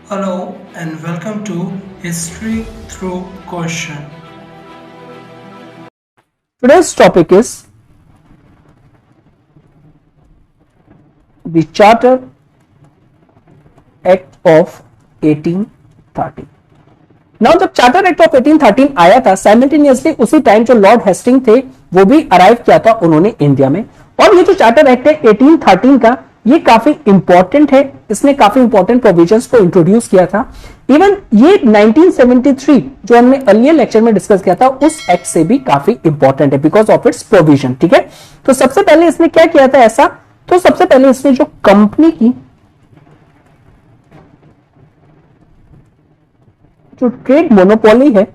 Hello and welcome to History Through Question. Today's topic is the Charter Act of 1813. Now जब charter act of 1813 आया था, simultaneously उसी time जो Lord Hasting थे वो भी अराइव किया था उन्होंने इंडिया में। और ये जो चार्टर एक्ट है 1813 का, ये काफी इंपॉर्टेंट है। इसने काफी इंपॉर्टेंट प्रोविजंस को इंट्रोड्यूस किया था। इवन ये 1973 जो हमने अर्लियर लेक्चर में डिस्कस किया था उस एक्ट से भी काफी इंपॉर्टेंट है बिकॉज ऑफ इट्स प्रोविजन। ठीक है, तो सबसे पहले इसने क्या किया था ऐसा, तो सबसे पहले इसने जो कंपनी की जो ट्रेड मोनोपोली है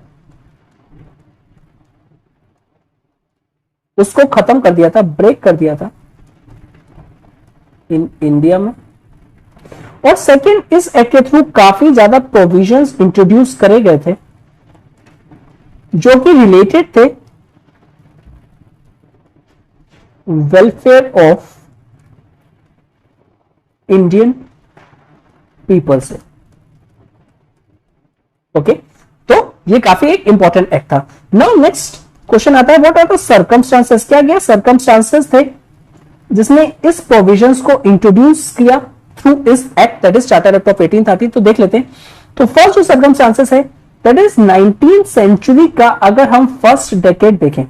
उसको खत्म कर दिया था, ब्रेक कर दिया था इन इंडिया में। और सेकंड, इस एक्ट के थ्रू काफी ज्यादा प्रोविजंस इंट्रोड्यूस करे गए थे जो कि रिलेटेड थे वेलफेयर ऑफ इंडियन पीपल से। ओके, तो ये काफी एक इंपॉर्टेंट एक्ट था। नाउ नेक्स्ट क्वेश्चन आता है, व्हाट आर द सर्कमस्टांसेस। क्या क्या सर्कमस्टांसेस थे जिसने इस प्रोविजंस को इंट्रोड्यूस किया थ्रू इस act, that is charter act of 1813। तो देख लेते हैं। तो फर्स्ट जो सर्कमस्टांसेस है दैट इज 19th सेंचुरी का। अगर हम फर्स्ट डेकेड देखें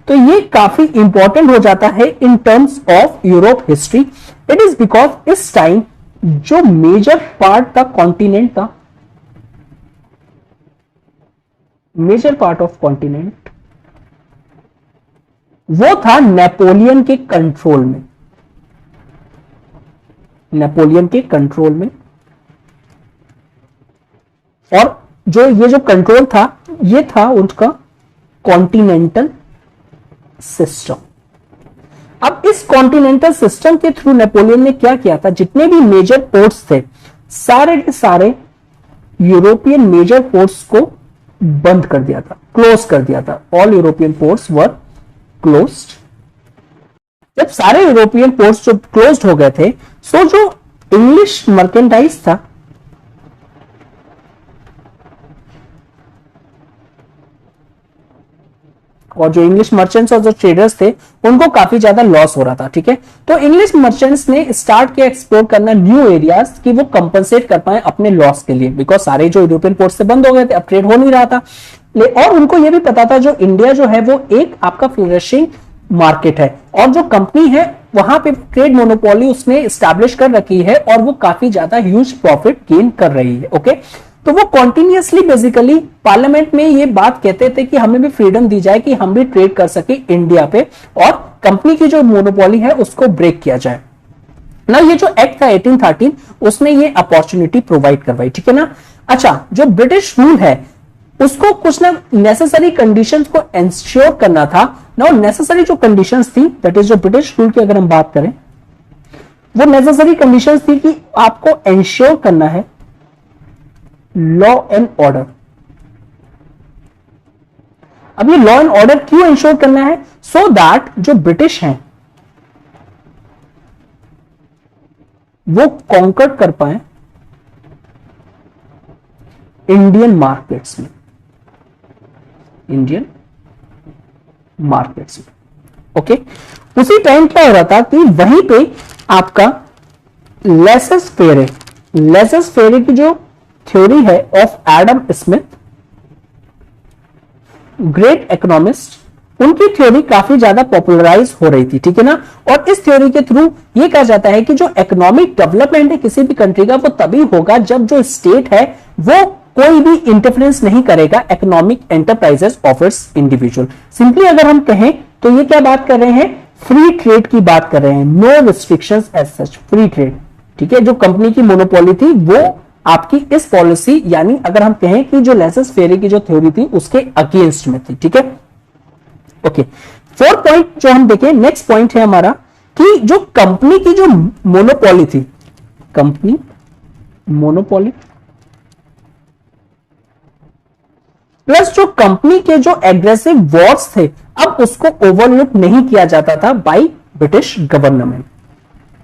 तो ये काफी इंपॉर्टेंट हो जाता है in terms of Europe history. It is because इस टाइम जो मेजर पार्ट था कॉन्टिनेंट था, मेजर पार्ट ऑफ कॉन्टिनेंट वो था नेपोलियन के कंट्रोल में। नेपोलियन के कंट्रोल में, और जो ये जो कंट्रोल था ये था उनका कॉन्टिनेंटल सिस्टम। अब इस कॉन्टिनेंटल सिस्टम के थ्रू नेपोलियन ने क्या किया था, जितने भी मेजर पोर्ट्स थे सारे के सारे यूरोपियन मेजर पोर्ट्स को बंद कर दिया था, क्लोज कर दिया था। ऑल यूरोपियन पोर्ट्स वर क्लोज्ड। जब सारे यूरोपियन पोर्ट्स जो क्लोज्ड हो गए थे, सो जो इंग्लिश मर्केंटाइज था और जो इंग्लिश मर्चेंट्स और जो ट्रेडर्स थे उनको काफी ज्यादा लॉस हो रहा था। ठीक है, तो इंग्लिश मर्चेंट्स ने स्टार्ट किया एक्सप्लोर करना न्यू एरियाज कि वो कंपनसेट कर पाए अपने लॉस के लिए, बिकॉज सारे जो यूरोपियन पोर्ट से बंद हो गए थे, अब ट्रेड हो नहीं रहा था। और उनको ये भी पता था जो इंडिया जो है वो एक आपका फ्लोरिशिंग मार्केट है और जो कंपनी है वहां पे ट्रेड मोनोपोली उसने स्टैब्लिश कर रखी है और वो काफी ज्यादा ह्यूज प्रॉफिट गेन कर रही है। ओके, तो वो कॉन्टिन्यूसली बेसिकली पार्लियामेंट में ये बात कहते थे कि हमें भी फ्रीडम दी जाए कि हम भी ट्रेड कर सके इंडिया पे और कंपनी की जो मोनोपोली है उसको ब्रेक किया जाए ना। ये जो एक्ट था 1813 उसने ये अपॉर्चुनिटी प्रोवाइड करवाई। ठीक है ना। अच्छा, जो ब्रिटिश रूल है उसको कुछ ना नेसेसरी कंडीशंस को इंश्योर करना था ना। नेसेसरी जो कंडीशंस थी दैट इज जो ब्रिटिश रूल की अगर हम बात करें, वो नेसेसरी कंडीशंस थी कि आपको इंश्योर करना है लॉ एंड ऑर्डर। अब ये लॉ एंड ऑर्डर क्यों इंश्योर करना है, सो दैट जो ब्रिटिश हैं वो कॉन्कर कर पाए इंडियन मार्केट्स में, इंडियन मार्केट्स में। ओके, उसी टाइम क्या हो रहा था कि वहीं पे आपका लेसेस फेरे की जो थ्योरी है of Adam Smith, great economist, उनकी थ्योरी काफी ज्यादा पॉपुलराइज हो रही थी। ठीक है ना। और इस थ्योरी के थ्रू ये कहा जाता है कि जो इकोनॉमिक डेवलपमेंट है किसी भी कंट्री का वो तभी होगा जब जो स्टेट है वो कोई भी इंटरफेरेंस नहीं करेगा economic enterprises of its individual. Simply अगर हम कहें तो ये क्या बात कर रहे हैं, फ्री ट्रेड की बात कर रहे हैं। No restrictions as such, free trade. ठीक है, जो कंपनी की मोनोपोली थी वो आपकी इस पॉलिसी यानी अगर हम कहें कि जो लेसेस फेरे की जो थ्योरी थी उसके अगेंस्ट में थी। ठीक है। ओके, फोर्थ पॉइंट जो हम देखें, नेक्स्ट पॉइंट है हमारा कि जो कंपनी की जो मोनोपोली थी, कंपनी मोनोपोली प्लस जो कंपनी के जो एग्रेसिव वॉर्स थे अब उसको ओवरलुक नहीं किया जाता था बाय ब्रिटिश गवर्नमेंट।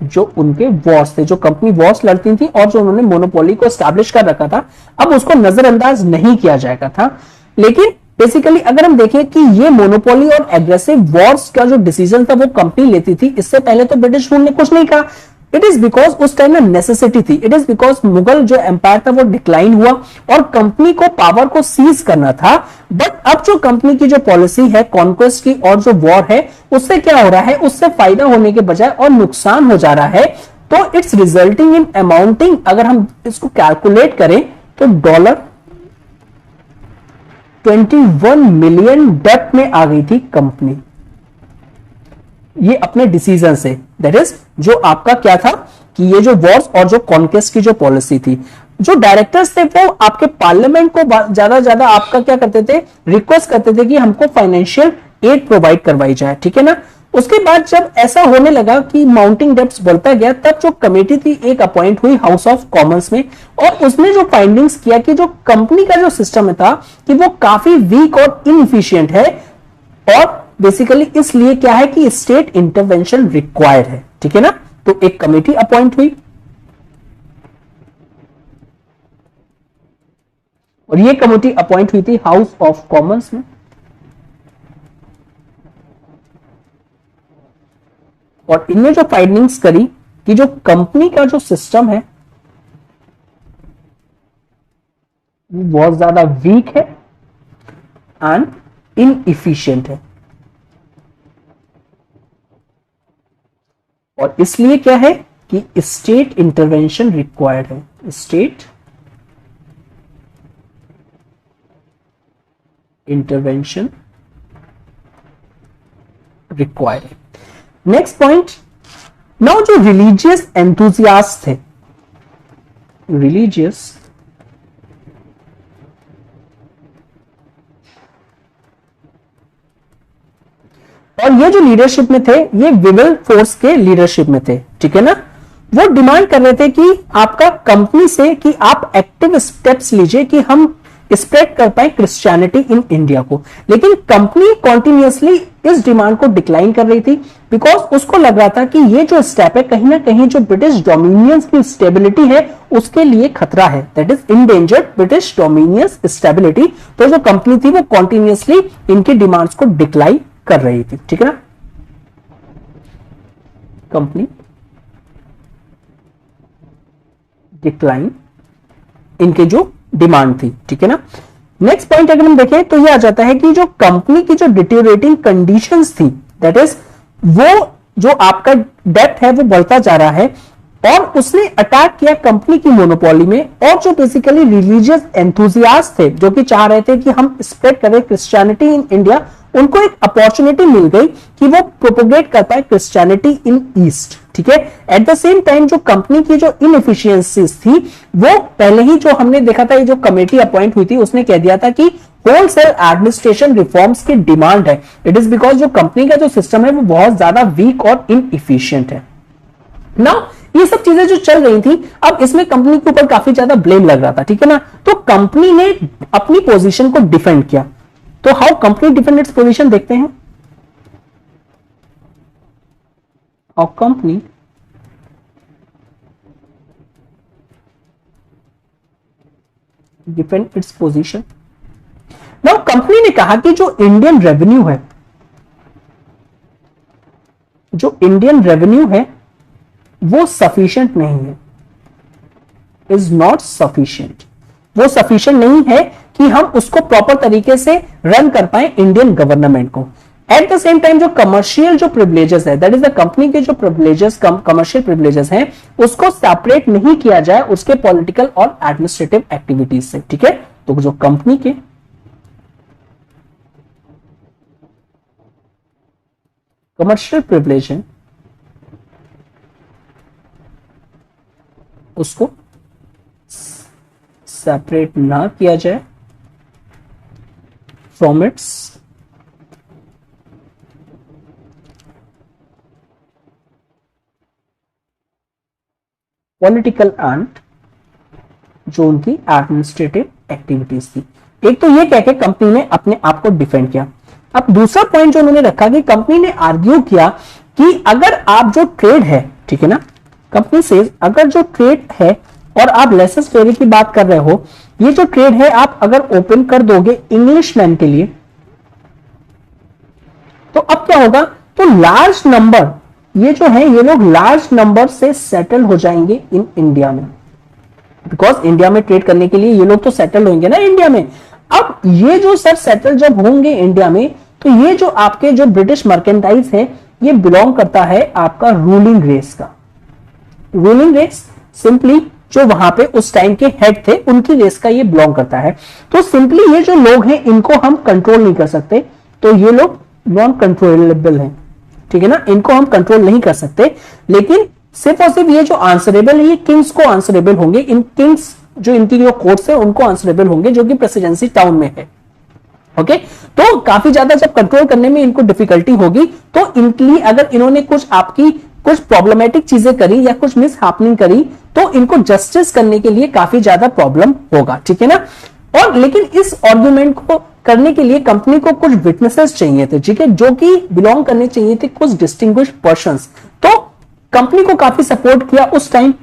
जो उनके वॉर्स थे, जो कंपनी वॉर्स लड़ती थी और जो उन्होंने मोनोपोली को स्टैब्लिश कर रखा था, अब उसको नजरअंदाज नहीं किया जाएगा था। लेकिन बेसिकली अगर हम देखें कि ये मोनोपोली और एग्रेसिव वॉर्स का जो डिसीजन था वो कंपनी लेती थी, इससे पहले तो ब्रिटिश रूल ने कुछ नहीं कहा। इट इज बिकॉज उस टाइम में नेसेसिटी थी, इट इज बिकॉज मुगल जो एम्पायर था वो डिक्लाइन हुआ और कंपनी को पावर को सीज करना था। बट अब जो कंपनी की जो पॉलिसी है कॉन्क्वेस्ट की और जो वॉर है, उससे क्या हो रहा है, उससे फायदा होने के बजाय और नुकसान हो जा रहा है। तो इट्स रिजल्टिंग इन अमाउंटिंग, अगर हम इसको कैलकुलेट करें तो $21 मिलियन डेट में आ गई थी कंपनी, ये अपने डिसीजन से। दैट इज जो आपका क्या था कि ये जो वॉर्स और जो कॉन्क्वेस्ट की जो पॉलिसी थी, जो डायरेक्टर्स थे वो आपके पार्लियामेंट को ज्यादा आपका क्या करते थे, रिक्वेस्ट करते थे कि हमको फाइनेंशियल एड प्रोवाइड करवाई जाए, ठीक है ना। उसके बाद जब ऐसा होने लगा कि माउंटिंग डेब्ट्स बढ़ता गया, तब जो कमेटी थी एक अपॉइंट हुई हाउस ऑफ कॉमन्स में, और उसने जो फाइंडिंग्स किया कि जो कंपनी का जो सिस्टम था कि वो काफी वीक और इनएफिशिएंट है, और बेसिकली इसलिए क्या है कि स्टेट इंटरवेंशन रिक्वायर्ड है, ठीक है ना। तो एक कमेटी अपॉइंट हुई और ये कमेटी अपॉइंट हुई थी हाउस ऑफ कॉमन्स में, और इनने जो फाइंडिंग्स करी कि जो कंपनी का जो सिस्टम है वो बहुत ज्यादा वीक है एंड इनएफिशिएंट है, और इसलिए क्या है कि स्टेट इंटरवेंशन रिक्वायर्ड है, स्टेट इंटरवेंशन रिक्वायर्ड है। नेक्स्ट पॉइंट, नाउ जो रिलीजियस एंथुजियास्ट थे, रिलीजियस और ये जो लीडरशिप में थे, ये विविल फोर्स के लीडरशिप में थे, ठीक है ना। वो डिमांड कर रहे थे कि आपका कंपनी से कि आप एक्टिव स्टेप्स लीजिए कि हम स्प्रेड कर पाए क्रिश्चियनिटी इन इंडिया को। लेकिन कंपनी कॉन्टिन्यूअसली इस डिमांड को डिक्लाइन कर रही थी, बिकॉज उसको लग रहा था कि ये जो स्टेप है कहीं ना कहीं जो ब्रिटिश डोमिनियंस की स्टेबिलिटी है उसके लिए खतरा है, that is endangered British dominions stability. तो जो कंपनी थी वो कॉन्टिन्यूअसली इनकी डिमांड्स को डिक्लाइन कर रही थी, ठीक है ना। कंपनी डिक्लाइन इनके जो डिमांड थी, ठीक है ना। नेक्स्ट पॉइंट अगर हम देखें तो यह आ जाता है कि जो कंपनी की जो डिटेरियोरेटिंग कंडीशंस थी, दैट इज वो जो आपका डेट है वो बढ़ता जा रहा है, और उसने अटैक किया कंपनी की मोनोपोली में। और जो बेसिकली रिलीजियस एंथुजियास्ट थे जो कि चाह रहे थे कि हम स्प्रेड करें क्रिश्चियनिटी इन इंडिया, उनको एक अपॉर्चुनिटी मिल गई कि वो प्रोपोगेट कर पाए क्रिश्चियनिटी इन ईस्ट, ठीक है। एट द सेम टाइम जो कंपनी की जो इनएफिशिएंसीज थी वो पहले ही जो हमने देखा था, ये जो कमेटी अपॉइंट हुई थी उसने कह दिया था कि होलसेल एडमिनिस्ट्रेशन रिफॉर्म्स की डिमांड है। इट इज बिकॉज जो कंपनी का जो सिस्टम है वो बहुत ज्यादा वीक और इनएफिशिएंट है ना। ये सब चीजें जो चल रही थी, अब इसमें कंपनी के ऊपर काफी ज्यादा ब्लेम लग रहा था, ठीक है ना। तो कंपनी ने अपनी पोजीशन को डिफेंड किया। तो how company defend its position देखते हैं। How company defend its position. Now company ने कहा कि जो इंडियन रेवेन्यू है, जो इंडियन रेवेन्यू है वो सफिशिएंट नहीं है, इज नॉट सफिशिएंट। वो सफिशिएंट नहीं है कि हम उसको प्रॉपर तरीके से रन कर पाए इंडियन गवर्नमेंट को। एट द सेम टाइम जो कमर्शियल जो प्रिविलेजेस है, दैट इज द कंपनी के जो प्रिविलेजेस कमर्शियल प्रिविलेजेस हैं, उसको सेपरेट नहीं किया जाए उसके पॉलिटिकल और एडमिनिस्ट्रेटिव एक्टिविटीज से, ठीक है। तो जो कंपनी के कमर्शियल प्रिविलेज है उसको सेपरेट ना किया जाए फ्रॉम इट्स पॉलिटिकल एंड जो उनकी एडमिनिस्ट्रेटिव एक्टिविटीज थी। एक तो ये कह के कंपनी ने अपने आप को डिफेंड किया। अब दूसरा पॉइंट जो उन्होंने रखा कि कंपनी ने आर्ग्यू किया कि अगर आप जो ट्रेड है, ठीक है ना, कंपनी से अगर जो ट्रेड है और आप लेसेस फेरी की बात कर रहे हो, ये जो ट्रेड है आप अगर ओपन कर दोगे इंग्लिशमैन के लिए, तो अब क्या होगा, तो लार्ज नंबर, ये जो है ये लोग लार्ज नंबर से सेटल हो जाएंगे इन इंडिया में, बिकॉज इंडिया में ट्रेड करने के लिए ये लोग तो सेटल होंगे ना इंडिया में। अब ये जो सर सेटल जब होंगे इंडिया में, तो ये जो आपके जो ब्रिटिश मर्केंटाइज है, ये बिलोंग करता है आपका रूलिंग रेस का। रूलिंग रेस सिंपली जो वहां पे उस टाइम के हेड थे उनकी रेस का ये बिलोंग करता है। तो सिंपली ये जो लोग हैं इनको हम कंट्रोल नहीं कर सकते, तो ये लोग नॉन कंट्रोलेबल हैं, ठीक है ना, इनको हम कंट्रोल नहीं कर सकते। लेकिन सिर्फ और सिर्फ ये जो आंसरेबल है ये किंग्स को आंसरेबल होंगे, इन किंग्स जो इनकी जो कोर्ट्स है उनको आंसरेबल होंगे जो कि प्रेसिडेंसी टाउन में है। ओके, तो काफी ज्यादा जब कंट्रोल करने में इनको डिफिकल्टी होगी, तो इनके लिए अगर इन्होंने कुछ आपकी कुछ प्रॉब्लमेटिक चीजें करी या कुछ मिस हैपनिंग करी, तो इनको जस्टिस करने के लिए काफी ज्यादा प्रॉब्लम होगा, ठीक है ना। और लेकिन इस आर्गुमेंट को करने के लिए कंपनी को कुछ विटनेसेस चाहिए थे, ठीक है, जो कि बिलोंग करने चाहिए थे कुछ डिस्टिंग्विश्ड पर्संस। तो कंपनी को काफी सपोर्ट किया उस टाइम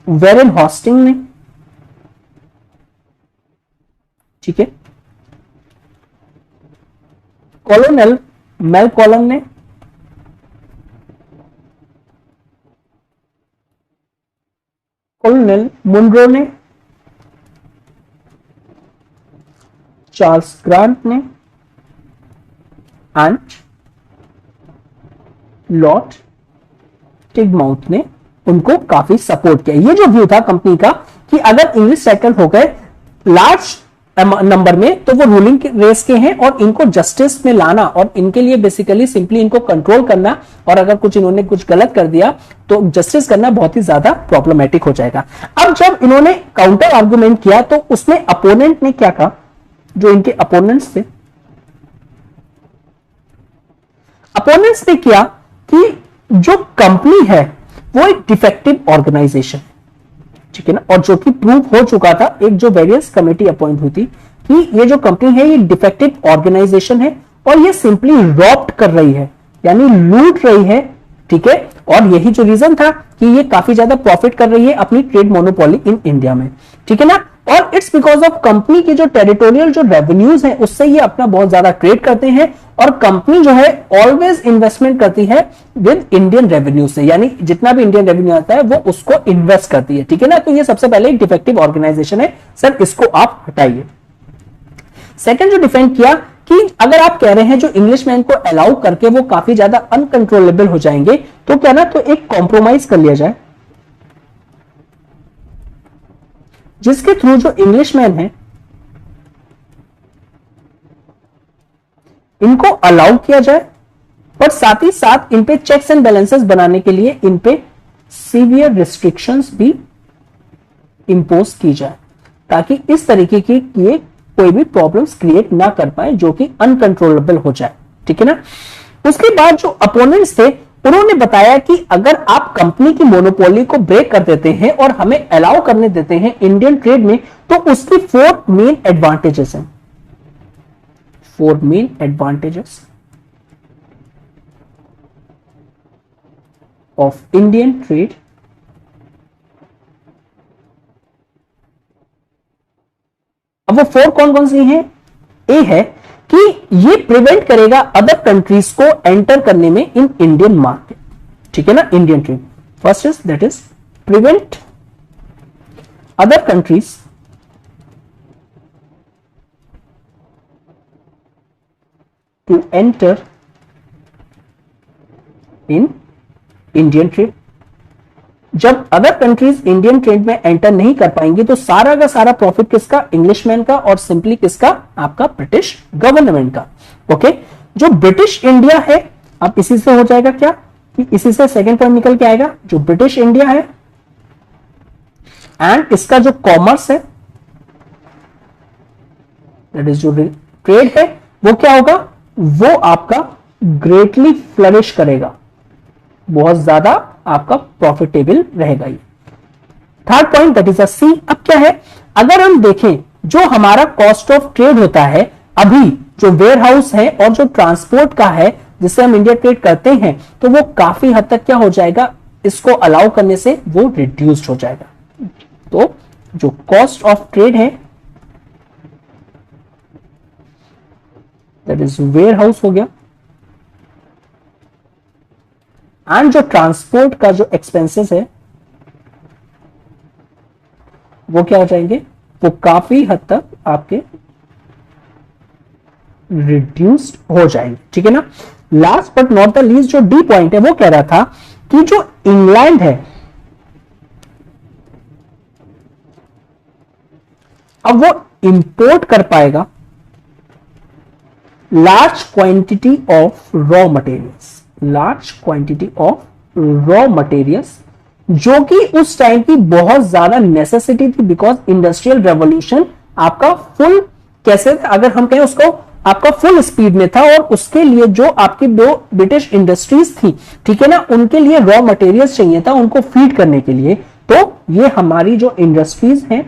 वेरेन हॉस्टिंग ने, ठीक है, कॉलोनल मेलकॉलम ने, कॉलोनल मुनरो ने, चार्ल्स ग्रांट ने एंड लॉर्ड टिगमाउथ ने उनको काफी सपोर्ट किया। ये जो व्यू था कंपनी का कि अगर इंग्लिश सेटल हो गए लार्ज नंबर में, तो वो रूलिंग रेस के हैं और इनको जस्टिस में लाना और इनके लिए बेसिकली सिंपली इनको कंट्रोल करना, और अगर कुछ इन्होंने कुछ गलत कर दिया तो जस्टिस करना बहुत ही ज्यादा प्रॉब्लमेटिक हो जाएगा। अब जब इन्होंने काउंटर आर्गुमेंट किया तो उसमें अपोनेंट ने क्या कहा, जो इनके अपोनेंट्स थे, अपोनेंट्स ने किया कि जो कंपनी है वो एक डिफेक्टिव ऑर्गेनाइजेशन, ठीक है ना, और जो कि प्रूव हो चुका था, एक जो वेरियस कमेटी अपॉइंट हुई थी कि ये जो कंपनी है ये डिफेक्टिव ऑर्गेनाइजेशन है और ये सिंपली रॉप्ट कर रही है, यानी लूट रही है, ठीक है, और यही जो रीजन था कि ये काफी ज्यादा प्रॉफिट कर रही है अपनी ट्रेड मोनोपोली इन इंडिया में, ठीक है ना। और इट्स बिकॉज ऑफ कंपनी की जो टेरिटोरियल जो रेवेन्यूज है उससे ये अपना बहुत ज्यादा ट्रेड करते हैं, और कंपनी जो है ऑलवेज इन्वेस्टमेंट करती है विद इंडियन रेवेन्यू से, यानी जितना भी इंडियन रेवेन्यू आता है वो उसको इन्वेस्ट करती है, ठीक है ना। तो ये सबसे पहले एक डिफेक्टिव ऑर्गेनाइजेशन है सर, इसको आप हटाइए। सेकंड जो डिफेंड किया कि अगर आप कह रहे हैं जो इंग्लिशमैन को अलाउ करके वो काफी ज्यादा अनकंट्रोलेबल हो जाएंगे, तो क्या ना, तो एक कॉम्प्रोमाइज कर लिया जाए जिसके थ्रू जो इंग्लिशमैन है इनको अलाउ किया जाए, पर साथ ही साथ इन पे चेक्स एंड बैलेंसेस बनाने के लिए इन पे सीवियर रिस्ट्रिक्शंस भी इंपोज की जाए, ताकि इस तरीके की ये कोई भी प्रॉब्लम्स क्रिएट ना कर पाए जो कि अनकंट्रोलेबल हो जाए, ठीक है ना। उसके बाद जो अपोनेंट्स थे उन्होंने बताया कि अगर आप कंपनी की मोनोपोली को ब्रेक कर देते हैं और हमें अलाउ करने देते हैं इंडियन ट्रेड में, तो उसकी 4 मेन एडवांटेजेस हैं, 4 main advantages of Indian trade. अब वो 4 कौन कौन सी हैं? ए है कि ये प्रिवेंट करेगा अदर कंट्रीज को एंटर करने में इन इंडियन मार्केट, ठीक है ना, Indian trade. First is that is prevent other countries to enter in Indian trade. जब अदर कंट्रीज इंडियन ट्रेड में एंटर नहीं कर पाएंगी तो सारा का सारा प्रॉफिट किसका? इंग्लिशमैन का, और सिंपली किसका? आपका ब्रिटिश गवर्नमेंट का। ओके, जो ब्रिटिश इंडिया है, अब इसी से हो जाएगा क्या कि इसी से सेकंड पॉइंट निकल के आएगा, जो ब्रिटिश इंडिया है एंड इसका जो कॉमर्स है, दैट इज जो ट्रेड है, वो क्या होगा? वो आपका ग्रेटली फ्लरिश करेगा, बहुत ज्यादा आपका प्रॉफिटेबल रहेगा ये। Third point that is a C. अब क्या है, अगर हम देखें जो हमारा कॉस्ट ऑफ ट्रेड होता है, अभी जो वेयर हाउस है और जो ट्रांसपोर्ट का है जिससे हम इंडिया ट्रेड करते हैं, तो वो काफी हद तक क्या हो जाएगा, इसको अलाउ करने से वो रिड्यूस्ड हो जाएगा। तो जो कॉस्ट ऑफ ट्रेड है दैट इज वेयर हाउस हो गया, एंड जो ट्रांसपोर्ट का जो एक्सपेंसेस है वो क्या हो जाएंगे, वो काफी हद तक आपके रिड्यूस्ड हो जाएंगे। ठीक है ना। Last but not the least जो डी पॉइंट है वो कह रहा था कि जो इंग्लैंड है अब वो इंपोर्ट कर पाएगा large quantity of raw materials, large quantity of raw materials जो कि उस टाइम की बहुत ज्यादा नेसेसिटी थी, बिकॉज इंडस्ट्रियल रेवोल्यूशन आपका फुल कैसे, अगर हम कहें उसको आपका फुल स्पीड में था, और उसके लिए जो आपकी दो ब्रिटिश इंडस्ट्रीज थी, ठीक है ना, उनके लिए रॉ मटेरियल्स चाहिए था उनको फीड करने के लिए। तो ये हमारी जो इंडस्ट्रीज हैं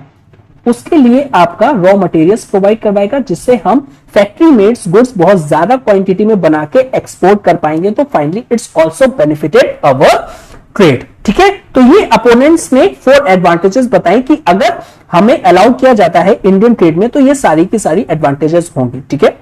उसके लिए आपका रॉ मटेरियल्स प्रोवाइड करवाएगा, जिससे हम फैक्ट्री मेड्स गुड्स बहुत ज्यादा क्वांटिटी में बना के एक्सपोर्ट कर पाएंगे। तो finally it's also benefited our trade. ठीक है। तो ये अपोनेंट्स ने 4 एडवांटेजेस बताए कि अगर हमें अलाउ किया जाता है इंडियन ट्रेड में तो ये सारी की सारी एडवांटेजेस होंगे। ठीक है।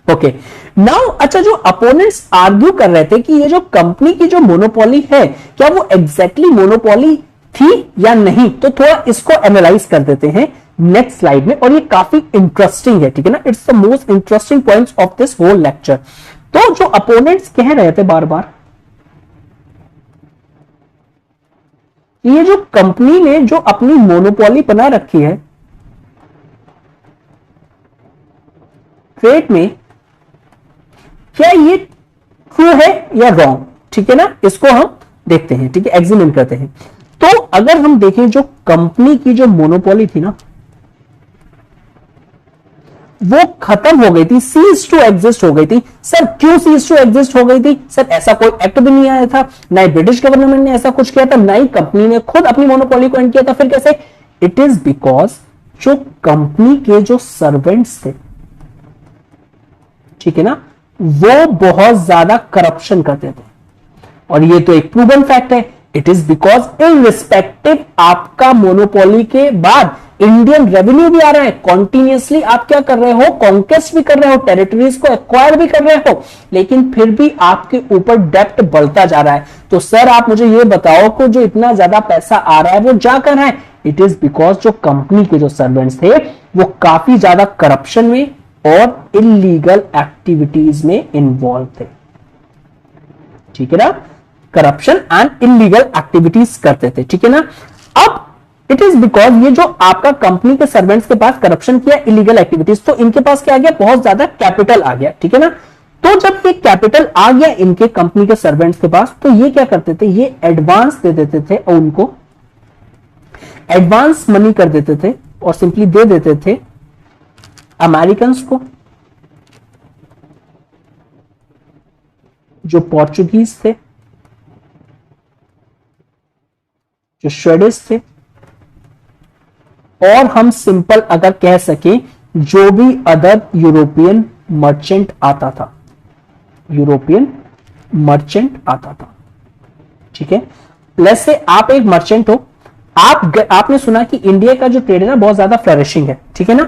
ओके नाउ, अच्छा, जो अपोनेंट्स आर्ग्यू कर रहे थे कि ये जो कंपनी की जो मोनोपोली है क्या वो एग्जैक्टली मोनोपोली थी या नहीं, तो थोड़ा इसको एनालाइज कर देते हैं नेक्स्ट स्लाइड में, और ये काफी इंटरेस्टिंग है। ठीक है ना। It's the most interesting points of this whole lecture. तो जो अपोनेंट्स कह रहे थे बार बार, ये जो कंपनी ने जो अपनी मोनोपोली बना रखी है ट्रेड में, क्या ये ट्रू है या रॉन्ग। ठीक है ना। इसको हम देखते हैं। ठीक है, एग्जामिन करते हैं। तो अगर हम देखें जो कंपनी की जो मोनोपोली थी ना वो खत्म हो गई थी, सीज टू एग्जिस्ट हो गई थी। सर क्यों सीज टू एग्जिस्ट हो गई थी? सर ऐसा कोई एक्ट भी नहीं आया था, ना ही ब्रिटिश गवर्नमेंट ने ऐसा कुछ किया था, ना ही कंपनी ने खुद अपनी मोनोपोली को एंड किया था। फिर कैसे? इट इज बिकॉज जो कंपनी के जो सर्वेंट्स थे, ठीक है ना, वो बहुत ज्यादा करप्शन करते थे, और ये तो एक प्रूवन फैक्ट है। इट इज बिकॉज इनरिस्पेक्टिव आपका मोनोपोली के बाद इंडियन रेवेन्यू भी आ रहा है, कॉन्टिन्यूसली आप क्या कर रहे हो, कॉन्केस्ट भी कर रहे हो, टेरिटरीज को एक्वायर भी कर रहे हो, लेकिन फिर भी आपके ऊपर डेप्ट बढ़ता जा रहा है। तो सर आप मुझे ये बताओ कि जो इतना ज्यादा पैसा आ रहा है वो जा कर है, इट इज बिकॉज जो कंपनी के जो सर्वेंट्स थे वो काफी ज्यादा करप्शन में और इलीगल एक्टिविटीज में इन्वॉल्व थे। ठीक है ना, करप्शन एंड इलीगल एक्टिविटीज करते थे। ठीक है ना। अब इट इज बिकॉज ये जो आपका कंपनी के सर्वेंट्स के पास करप्शन किया, इलीगल एक्टिविटीज, तो इनके पास क्या आ गया, बहुत ज्यादा कैपिटल आ गया। ठीक है ना। तो जब ये कैपिटल आ गया इनके कंपनी के सर्वेंट्स के पास, तो ये क्या करते थे, ये एडवांस दे देते थे और उनको एडवांस मनी कर देते थे और सिंपली दे देते थे अमेरिकन को, जो पोर्चुगीज थे, जो स्वीडिश थे, और हम सिंपल अगर कह सके जो भी अदर यूरोपियन मर्चेंट आता था, यूरोपियन मर्चेंट आता था। ठीक है। लेट्स से आप एक मर्चेंट हो, आपने सुना कि इंडिया का जो ट्रेड है ना बहुत ज्यादा फ्लरिशिंग है। ठीक है ना।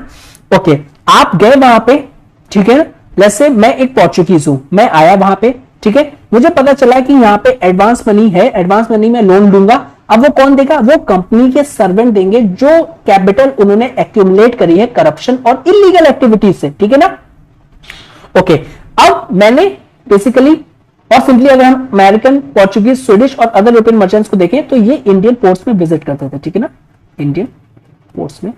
ओके, आप गए वहां पे, ठीक है। लेट्स से मैं एक पोर्चुगीज हूं, मैं आया वहां पे, ठीक है, मुझे पता चला कि यहां पे एडवांस मनी है, एडवांस मनी में लोन दूंगा। अब वो कौन देगा, वो कंपनी के सर्वेंट देंगे जो कैपिटल उन्होंने एक्यूमुलेट करी है करप्शन और इलीगल एक्टिविटीज से। ठीक है ना। ओके, अब मैंने बेसिकली और सिंपली अगर हम अमेरिकन, पोर्चुगीज, स्वीडिश और अदर यूरोपियन मर्चेंट्स को देखें तो ये इंडियन पोर्ट्स में विजिट करते थे। ठीक है ना, इंडियन पोर्ट्स में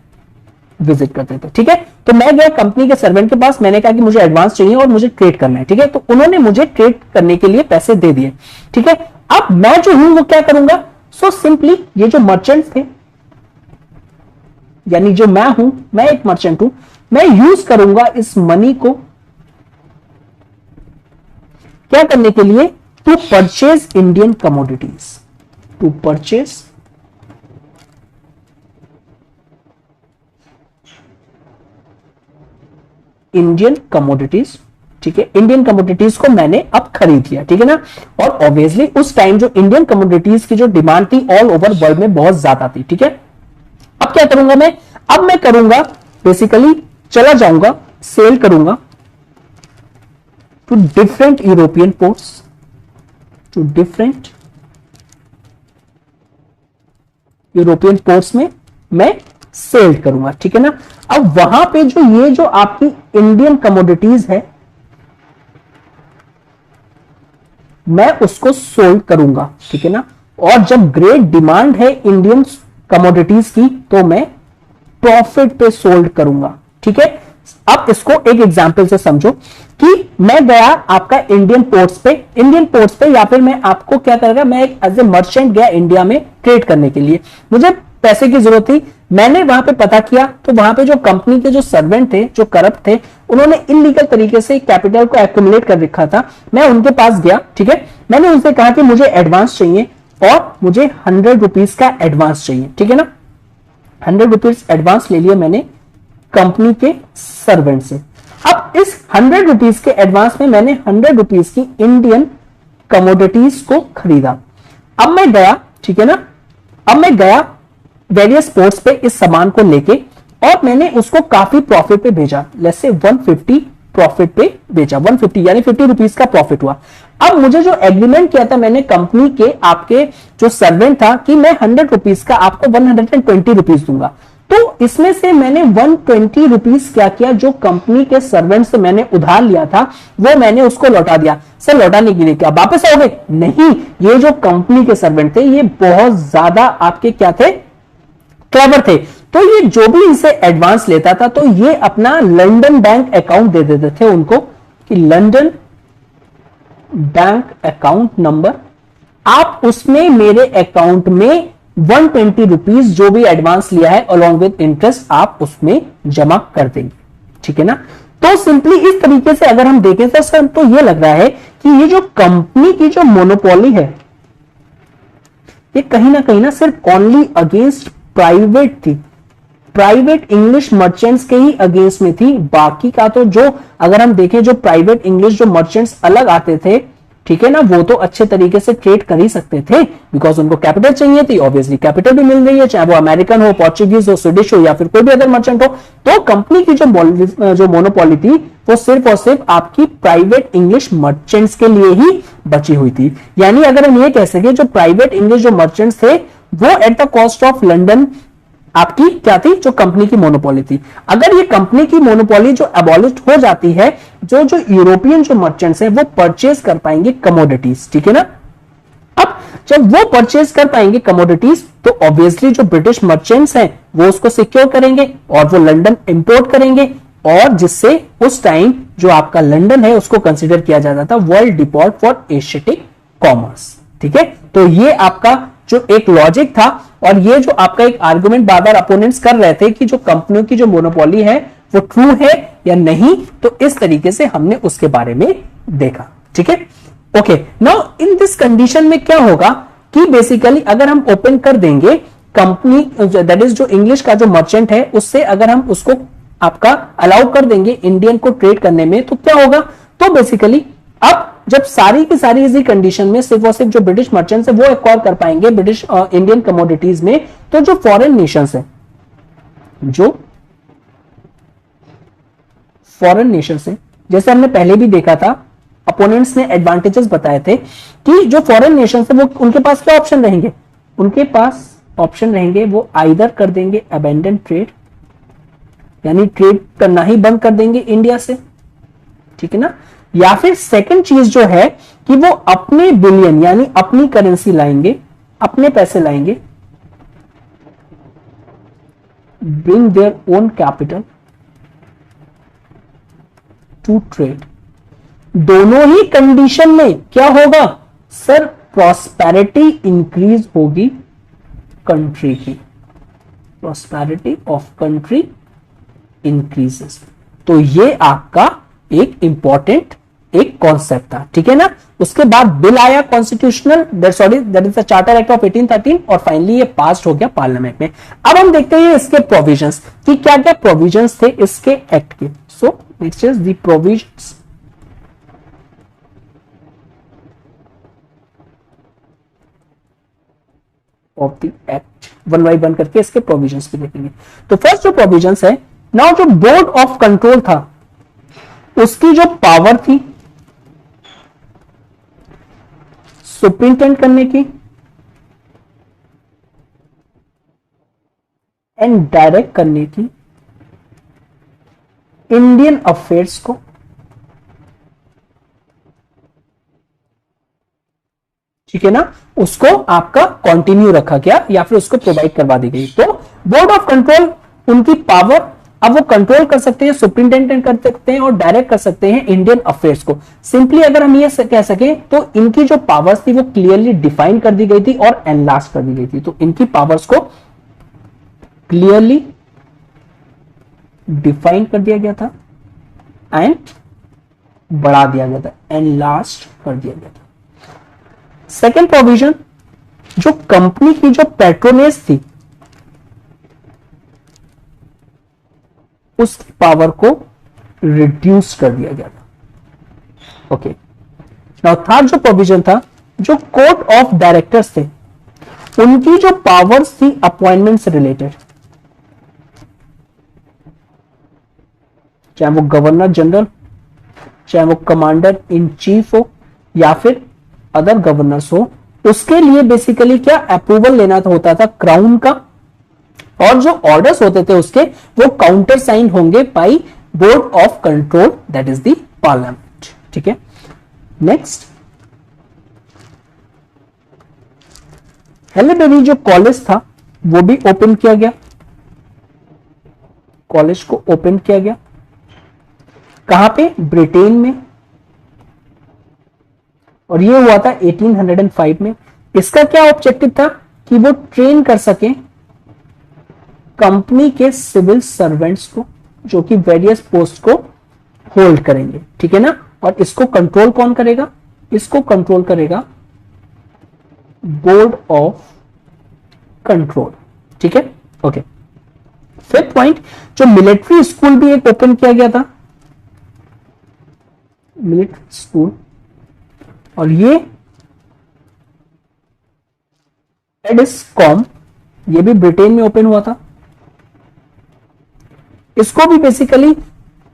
विजिट करते थे। ठीक है। तो मैं गया कंपनी के सर्वेंट के पास, मैंने कहा कि मुझे एडवांस चाहिए और मुझे ट्रेड करना है। ठीक है। तो उन्होंने मुझे ट्रेड करने के लिए पैसे दे दिए। ठीक है। अब मैं जो हूं वो क्या करूंगा, सो सिंपली ये जो मर्चेंट्स थे, यानी जो मैं हूं, मैं एक मर्चेंट हूं, मैं यूज करूंगा इस मनी को क्या करने के लिए, to purchase Indian commodities, to purchase Indian commodities, ठीक है, इंडियन कमोडिटीज को मैंने अब खरीद लिया, ठीक है ना। और ऑब्वियसली उस टाइम जो इंडियन कमोडिटीज की जो डिमांड थी ऑल ओवर वर्ल्ड में बहुत ज्यादा थी, ठीक है। अब क्या करूंगा मैं, अब मैं करूंगा बेसिकली चला जाऊंगा, सेल करूंगा to different European ports, to different European ports में मैं सेल करूंगा, ठीक है ना। अब वहां पे जो ये जो आपकी इंडियन कमोडिटीज है मैं उसको सोल्ड करूंगा, ठीक है ना। और जब ग्रेट डिमांड है इंडियन कमोडिटीज की तो मैं प्रॉफिट पे सोल्ड करूंगा, ठीक है। अब इसको एक एग्जांपल से समझो कि मैं गया आपका इंडियन पोर्ट्स पे या फिर मैं आपको क्या करेगा, मैं एक एज ए मर्चेंट गया इंडिया में ट्रेड करने के लिए, मुझे पैसे की जरूरत थी। मैंने वहां पे पता किया तो वहां पे जो कंपनी के जो सर्वेंट थे, जो करप्ट थे, उन्होंने इलीगल तरीके से कैपिटल को एक्यूमुलेट कर रखा था। मैं उनके पास गया, ठीक है, मैंने उनसे कहा कि मुझे एडवांस चाहिए और मुझे 100 रुपीज का एडवांस चाहिए, ठीक है ना। 100 रुपीज एडवांस ले लिया मैंने कंपनी के सर्वेंट से। अब इस 100 रुपीज के एडवांस में मैंने 100 रुपीज की इंडियन कमोडिटीज को खरीदा। अब मैं गया, ठीक है ना, अब मैं गया वेरियस पोर्ट्स पे इस सामान को लेके और मैंने उसको काफी प्रॉफिट पे भेजा, लेट्स से 150 प्रॉफिट पे बेचा, 150 यानी 50 रुपीज का प्रॉफिट हुआ। अब मुझे जो एग्रीमेंट किया था मैंने कंपनी के आपके जो सर्वेंट था कि मैं 100 रुपीज का आपको 120 रुपीज दूंगा, तो इसमें से मैंने 120 रुपीज क्या किया, जो कंपनी के सर्वेंट से मैंने उधार लिया था वो मैंने उसको लौटा दिया। सर लौटाने के लिए क्या वापस आओगे? नहीं, ये जो कंपनी के सर्वेंट थे ये बहुत ज्यादा आपके क्या थे, क्लेवर थे। तो ये जो भी इनसे एडवांस लेता था तो ये अपना लंदन बैंक अकाउंट दे देते थे उनको कि लंदन बैंक अकाउंट नंबर, आप उसमें मेरे अकाउंट में 120 रुपीज जो भी एडवांस लिया है अलॉन्ग विद इंटरेस्ट आप उसमें जमा कर देंगे, ठीक है ना। तो सिंपली इस तरीके से अगर हम देखें तो सर तो ये लग रहा है कि ये जो कंपनी की जो मोनोपोली है ये कहीं ना सिर्फ ओनली अगेंस्ट प्राइवेट थी, प्राइवेट इंग्लिश मर्चेंट्स के ही अगेंस्ट में थी। बाकी का तो जो अगर हम देखें जो प्राइवेट इंग्लिश जो मर्चेंट्स अलग आते थे, ठीक है ना, वो तो अच्छे तरीके से ट्रेड कर ही सकते थे बिकॉज उनको कैपिटल चाहिए थी, ऑब्वियसली कैपिटल भी मिल रही है, चाहे वो अमेरिकन हो, पोर्चुगीज हो, स्वीडिश हो या फिर कोई भी अदर मर्चेंट हो। तो कंपनी की जो मोनोपोली थी वो सिर्फ और सिर्फ आपकी प्राइवेट इंग्लिश मर्चेंट्स के लिए ही बची हुई थी। यानी अगर हम ये कह सके जो प्राइवेट इंग्लिश जो मर्चेंट्स थे वो at the cost of London आपकी क्या थी, जो कंपनी की मोनोपोली थी। अगर ये कंपनी की मोनोपोली जो अबॉलिश हो जाती है, जो जो यूरोपियन जो मर्चेंट्स हैं वो परचेज कर पाएंगे कमोडिटीज, ठीक है ना। अब जब वो परचेज कर पाएंगे कमोडिटीज तो ऑब्वियसली जो ब्रिटिश मर्चेंट्स हैं वो उसको सिक्योर करेंगे और वो लंदन इंपोर्ट करेंगे, और जिससे उस टाइम जो आपका लंदन है उसको कंसिडर किया जाता था world depot for Asiatic commerce, ठीक है। तो ये आपका जो एक लॉजिक था और ये जो आपका एक आर्गुमेंट बार बार अपोनेंट्स कर रहे थे कि जो कंपनियों की जो मोनोपोली है वो ट्रू है या नहीं, तो इस तरीके से हमने उसके बारे में देखा, ठीक है। Okay, now in this condition में क्या होगा कि बेसिकली अगर हम ओपन कर देंगे कंपनी दैट इज जो इंग्लिश का जो मर्चेंट है उससे अगर हम उसको आपका अलाउ कर देंगे इंडियन को ट्रेड करने में तो क्या होगा, तो बेसिकली अब जब सारी की सारी इसी कंडीशन में सिर्फ और सिर्फ जो ब्रिटिश मर्चेंट्स है वो एक्वायर कर पाएंगे ब्रिटिश इंडियन कमोडिटीज में, तो जो फॉरेन नेशंस है, जो फॉरेन नेशंस है, जैसे हमने पहले भी देखा था अपोनेंट्स ने एडवांटेजेस बताए थे कि जो फॉरेन नेशंस है वो उनके पास क्या ऑप्शन रहेंगे, उनके पास ऑप्शन रहेंगे वो आइदर कर देंगे अबेंडन ट्रेड, यानी ट्रेड करना ही बंद कर देंगे इंडिया से, ठीक है ना, या फिर सेकंड चीज जो है कि वो अपने बिलियन यानी अपनी करेंसी लाएंगे, अपने पैसे लाएंगे, bring their own capital to trade. दोनों ही कंडीशन में क्या होगा सर, प्रॉस्पेरिटी इंक्रीज होगी कंट्री की, प्रॉस्पेरिटी ऑफ कंट्री इंक्रीजेस। तो ये आपका एक इंपॉर्टेंट एक कॉन्सेप्ट था, ठीक है ना। उसके बाद बिल आया constitutional that is the charter act of 1813 और फाइनली ये पास हो गया पार्लियामेंट में। अब हम देखते हैं इसके प्रोविजंस कि क्या क्या प्रोविजंस थे इसके एक्ट के। So this is the provisions of the act, one by one करके इसके प्रोविजंस भी देखेंगे। तो फर्स्ट जो प्रोविजंस है, नाउ जो बोर्ड ऑफ कंट्रोल था उसकी जो पावर थी सुप्रिंटेंड करने की एंड डायरेक्ट करने की इंडियन अफेयर्स को, ठीक है ना, उसको आपका कंटिन्यू रखा गया या फिर उसको प्रोवाइड करवा दी गई। तो बोर्ड ऑफ कंट्रोल, उनकी पावर, अब वो कंट्रोल कर सकते हैं, सुप्रिंटेंडेंट कर सकते हैं और डायरेक्ट कर सकते हैं इंडियन अफेयर्स को। सिंपली अगर हम ये कह सके तो इनकी जो पावर्स थी वो क्लियरली डिफाइन कर दी गई थी और एनलार्ज कर दी गई थी। तो इनकी पावर्स को क्लियरली डिफाइन कर दिया गया था एंड बढ़ा दिया गया था, एनलार्ज कर दिया गया था। सेकेंड प्रोविजन, जो कंपनी की जो पेट्रोनेज थी उस पावर को रिड्यूस कर दिया गया था। ओके, नाउ थर्ड जो प्रोविजन था, जो कोर्ट ऑफ डायरेक्टर्स थे उनकी जो पावर्स थी अपॉइंटमेंट से रिलेटेड, चाहे वो गवर्नर जनरल, चाहे वो कमांडर इन चीफ हो या फिर अदर गवर्नर्स हो, उसके लिए बेसिकली क्या अप्रूवल लेना होता था क्राउन का, और जो ऑर्डर्स होते थे उसके वो काउंटर साइन होंगे by board of control, that is the parliament. ठीक है, नेक्स्ट, हेलेबरी जो कॉलेज था वो भी ओपन किया गया, कॉलेज को ओपन किया गया कहां पे, ब्रिटेन में, और ये हुआ था 1805 में। इसका क्या ऑब्जेक्टिव था कि वो ट्रेन कर सके कंपनी के सिविल सर्वेंट्स को जो कि वेरियस पोस्ट को होल्ड करेंगे, ठीक है ना। और इसको कंट्रोल कौन करेगा, इसको कंट्रोल करेगा बोर्ड ऑफ कंट्रोल, ठीक है। ओके, फिफ्थ पॉइंट, जो मिलिट्री स्कूल भी एक ओपन किया गया था, मिलिट्री स्कूल, और ये एडिस्कॉम, ये भी ब्रिटेन में ओपन हुआ था। इसको भी बेसिकली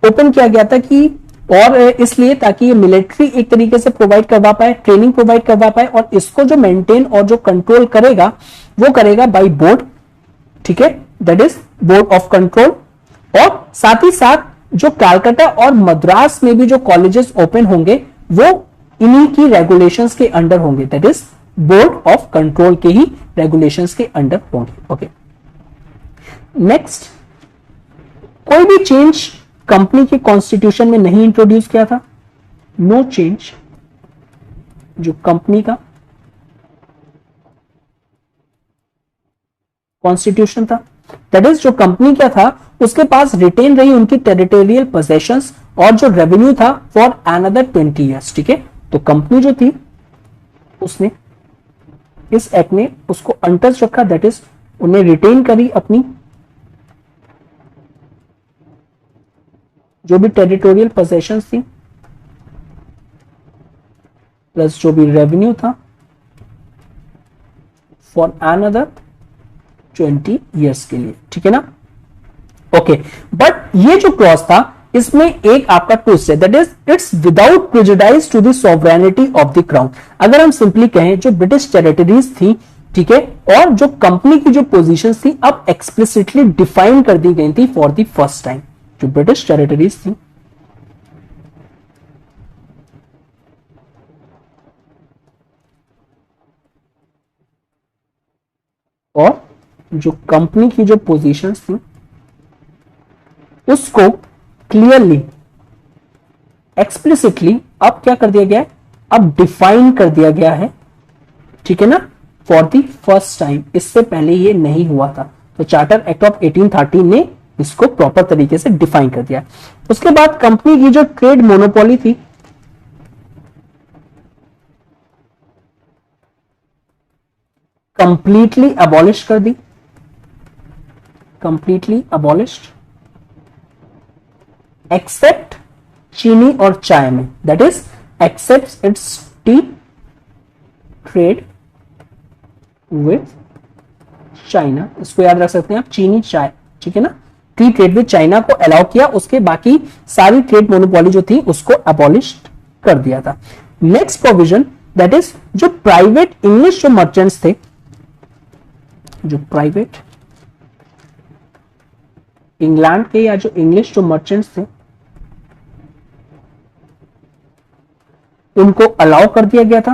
ओपन किया गया था कि, और इसलिए ताकि ये मिलिट्री एक तरीके से प्रोवाइड करवा पाए, ट्रेनिंग प्रोवाइड करवा पाए, और इसको जो मेंटेन और जो कंट्रोल करेगा वो करेगा बाय बोर्ड, ठीक है, that is board of control. और साथ ही साथ जो कलकत्ता और मद्रास में भी जो कॉलेजेस ओपन होंगे वो इन्हीं की रेगुलेशंस के अंडर होंगे, that is board of control के ही रेगुलेशंस के अंडर होंगे। ओके, नेक्स्ट, कोई भी चेंज कंपनी के कॉन्स्टिट्यूशन में नहीं इंट्रोड्यूस किया था, नो चेंज, जो कंपनी का कॉन्स्टिट्यूशन था, दैट इज जो कंपनी क्या था उसके पास रिटेन रही उनकी टेरिटोरियल पोजेशंस और जो रेवेन्यू था फॉर अनदर 20 ईयर्स, ठीक है। तो कंपनी जो थी उसने इस एक्ट ने उसको अनटच रखा, दैट इज उन्हें रिटेन करी अपनी जो भी टेरिटोरियल पोजेशंस थी प्लस जो भी रेवेन्यू था फॉर अनदर 20 ईयर्स के लिए, ठीक है ना। ओके, बट ये जो क्लॉज था इसमें एक आपका ट्विस्ट है, that is it's without prejudice to the sovereignty of the crown. अगर हम सिंपली कहें जो ब्रिटिश टेरिटरीज थी, ठीक है, और जो कंपनी की जो पोजीशंस थी अब एक्सप्लिसिटली डिफाइन कर दी गई थी फॉर द फर्स्ट टाइम। जो ब्रिटिश टेरिटरीज थी और जो कंपनी की जो पोजीशंस थी उसको क्लियरली एक्सप्लिसिटली अब क्या कर दिया गया है, अब डिफाइन कर दिया गया है, ठीक है ना, फॉर द फर्स्ट टाइम। इससे पहले ये नहीं हुआ था, तो चार्टर एक्ट ऑफ 1813 ने इसको प्रॉपर तरीके से डिफाइन कर दिया। उसके बाद कंपनी की जो ट्रेड मोनोपोली थी कंप्लीटली अबॉलिश कर दी, कंप्लीटली अबॉलिश्ड एक्सेप्ट चीनी और चाय में, that is except it's tea trade with China, इसको याद रख सकते हैं आप, चीनी चाय, ठीक है ना, फ्री ट्रेड विद चाइना को अलाउ किया, उसके बाकी सारी ट्रेड मोनोपोली जो थी उसको अबॉलिश कर दिया था। नेक्स्ट प्रोविजन दैट इज जो प्राइवेट इंग्लिश जो मर्चेंट्स थे, जो प्राइवेट इंग्लैंड के या जो इंग्लिश जो मर्चेंट्स थे उनको अलाउ कर दिया गया था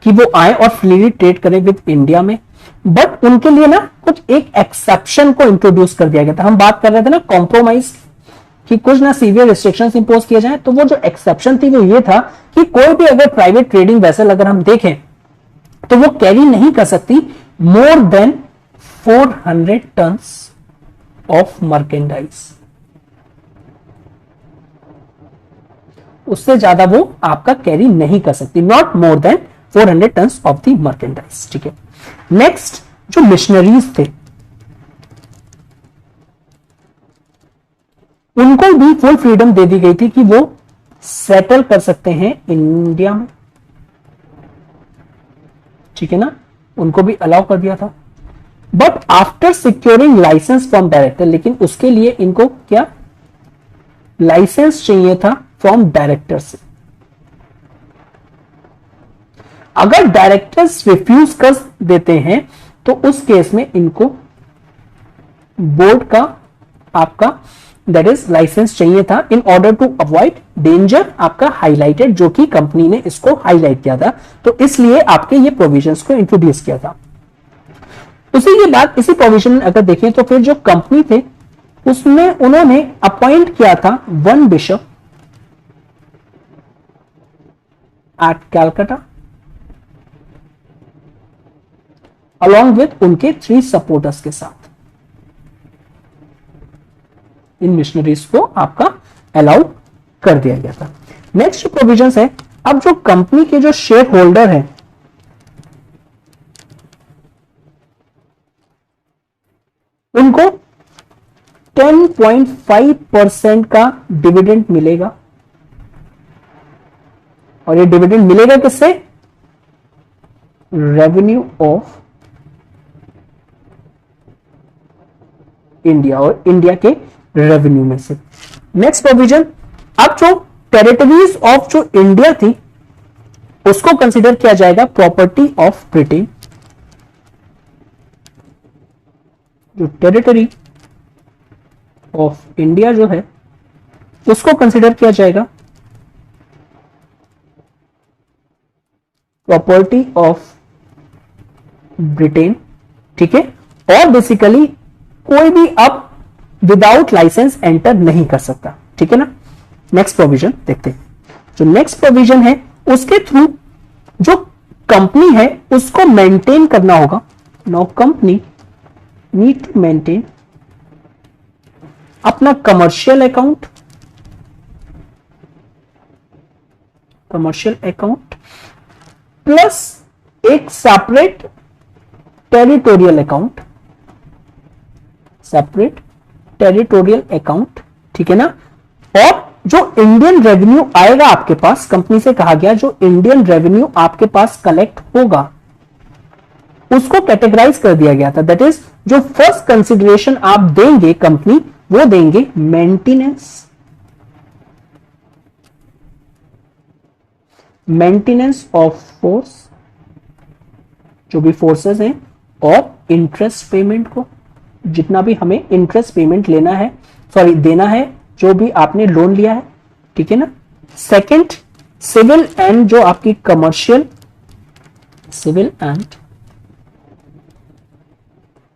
कि वो आए और फ्रीली ट्रेड करें विद इंडिया में, बट उनके लिए ना कुछ एक एक्सेप्शन को इंट्रोड्यूस कर दिया गया था। हम बात कर रहे थे ना कॉम्प्रोमाइज कि कुछ ना सीवियर रिस्ट्रिक्शंस इंपोज किए जाए, तो वो जो एक्सेप्शन थी वो ये था कि कोई भी अगर प्राइवेट ट्रेडिंग वेसल अगर हम देखें तो वो कैरी नहीं कर सकती more than 400 tons of merchandise, उससे ज्यादा वो आपका कैरी नहीं कर सकती, not more than 400 tons of the merchandise, ठीक है। नेक्स्ट जो मिशनरीज थे उनको भी फुल फ्रीडम दे दी गई थी कि वो सेटल कर सकते हैं इंडिया में, ठीक है ना, उनको भी अलाउ कर दिया था, but after securing licence from director, लेकिन उसके लिए इनको क्या लाइसेंस चाहिए था फ्रॉम डायरेक्टर से। अगर डायरेक्टर्स रिफ्यूज कर देते हैं तो उस केस में इनको बोर्ड का आपका दैट इज लाइसेंस चाहिए था in order to avoid danger आपका हाईलाइटेड, जो कि कंपनी ने इसको हाईलाइट किया था, तो इसलिए आपके ये प्रोविजंस को इंट्रोड्यूस किया था। उसी के बाद इसी प्रोविजन अगर देखें तो फिर जो कंपनी थे उसमें उन्होंने अपॉइंट किया था 1 bishop at Calcutta along with उनके 3 सपोर्टर्स के साथ। इन मिशनरीज को आपका अलाउ कर दिया गया था। नेक्स्ट प्रोविजन है, अब जो कंपनी के जो शेयर होल्डर है उनको 10.5% का डिविडेंड मिलेगा, और ये डिविडेंड मिलेगा किससे, रेवेन्यू ऑफ इंडिया, और इंडिया के रेवेन्यू में से। नेक्स्ट प्रोविजन, अब जो टेरिटरीज ऑफ जो इंडिया थी उसको कंसीडर किया जाएगा प्रॉपर्टी ऑफ ब्रिटेन। जो टेरिटरी ऑफ इंडिया जो है उसको कंसीडर किया जाएगा प्रॉपर्टी ऑफ ब्रिटेन, ठीक है, और बेसिकली कोई भी अब विदाउट लाइसेंस एंटर नहीं कर सकता, ठीक है ना। नेक्स्ट प्रोविजन देखते हैं, जो नेक्स्ट प्रोविजन है उसके थ्रू जो कंपनी है उसको मेंटेन करना होगा। Now company need to maintain अपना कमर्शियल अकाउंट, प्लस एक सेपरेट टेरिटोरियल अकाउंट, ठीक है ना। और जो इंडियन रेवेन्यू आएगा आपके पास, कंपनी से कहा गया जो इंडियन रेवेन्यू आपके पास कलेक्ट होगा उसको कैटेगराइज कर दिया गया था। दैट इज जो फर्स्ट कंसिडरेशन आप देंगे कंपनी वो देंगे मेंटेनेंस ऑफ फोर्स, जो भी फोर्सेस हैं, और इंटरेस्ट पेमेंट को, जितना भी हमें इंटरेस्ट पेमेंट देना है जो भी आपने लोन लिया है, ठीक है ना। सेकंड, सिविल एंड जो आपकी कमर्शियल, सिविल एंड